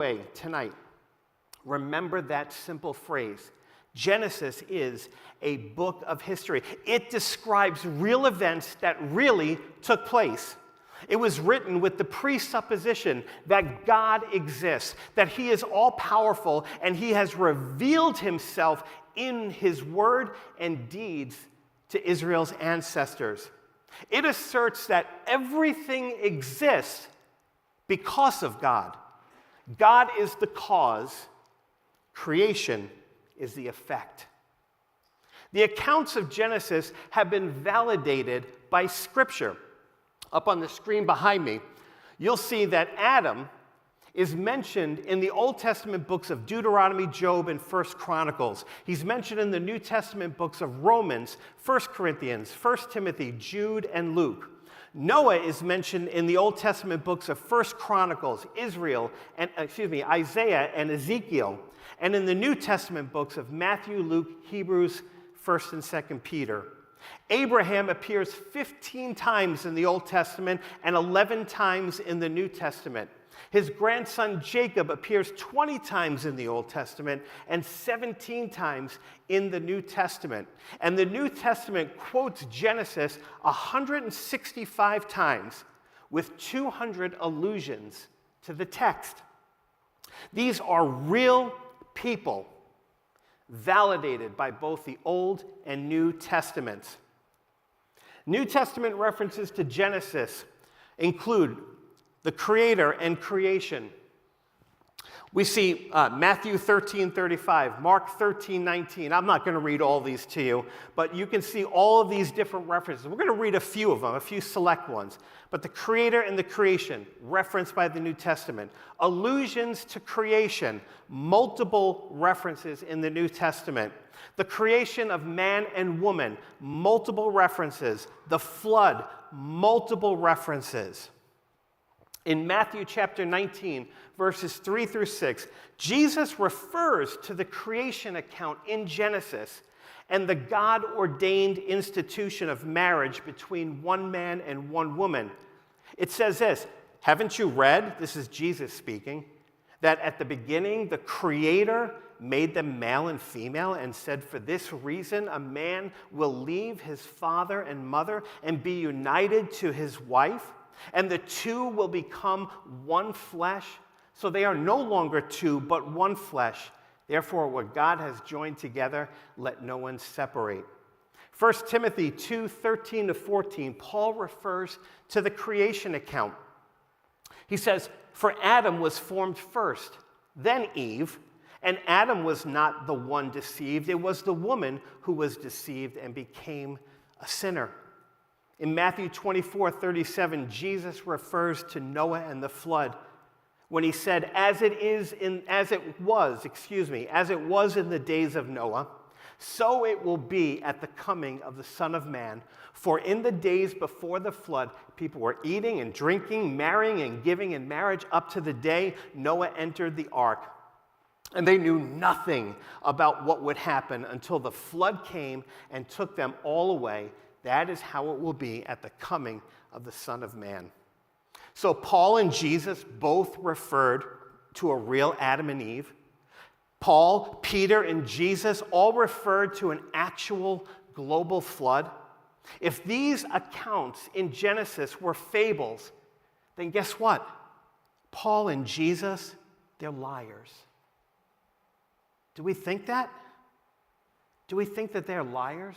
way tonight, remember that simple phrase. Genesis is a book of history. It describes real events that really took place. It was written with the presupposition that God exists, that He is all-powerful, and He has revealed Himself in His word and deeds to Israel's ancestors. It asserts that everything exists because of God. God is the cause, creation is the effect. The accounts of Genesis have been validated by Scripture. Up on the screen behind me, you'll see that Adam is mentioned in the Old Testament books of Deuteronomy, Job, and 1 Chronicles. He's mentioned in the New Testament books of Romans, 1 Corinthians, 1 Timothy, Jude, and Luke. Noah is mentioned in the Old Testament books of 1 Chronicles, Isaiah, and Ezekiel, and in the New Testament books of Matthew, Luke, Hebrews, 1 and 2 Peter. Abraham appears 15 times in the Old Testament and 11 times in the New Testament. His grandson Jacob appears 20 times in the Old Testament and 17 times in the New Testament. And the New Testament quotes Genesis 165 times with 200 allusions to the text. These are real people, validated by both the Old and New Testaments. New Testament references to Genesis include the Creator and creation. We see Matthew 13:35, Mark 13:19. I'm not going to read all these to you, but you can see all of these different references. We're going to read a few of them, a few select ones. But the Creator and the creation, referenced by the New Testament. Allusions to creation, multiple references in the New Testament. The creation of man and woman, multiple references. The flood, multiple references. In Matthew chapter 19, verses 3 through 6, Jesus refers to the creation account in Genesis and the God-ordained institution of marriage between one man and one woman. It says this, haven't you read, this is Jesus speaking, that at the beginning the Creator made them male and female and said, for this reason a man will leave his father and mother and be united to his wife, and the two will become one flesh. So they are no longer two, but one flesh. Therefore, what God has joined together, let no one separate. 1 Timothy 2:13-14, Paul refers to the creation account. He says, for Adam was formed first, then Eve, and Adam was not the one deceived. It was the woman who was deceived and became a sinner. In Matthew 24:37, Jesus refers to Noah and the flood when he said, as it was in the days of Noah, so it will be at the coming of the Son of Man. For in the days before the flood, people were eating and drinking, marrying and giving in marriage up to the day Noah entered the ark. And they knew nothing about what would happen until the flood came and took them all away. That is how it will be at the coming of the Son of Man. So Paul and Jesus both referred to a real Adam and Eve. Paul, Peter, and Jesus all referred to an actual global flood. If these accounts in Genesis were fables, then guess what? Paul and Jesus, they're liars. Do we think that? Do we think that they're liars?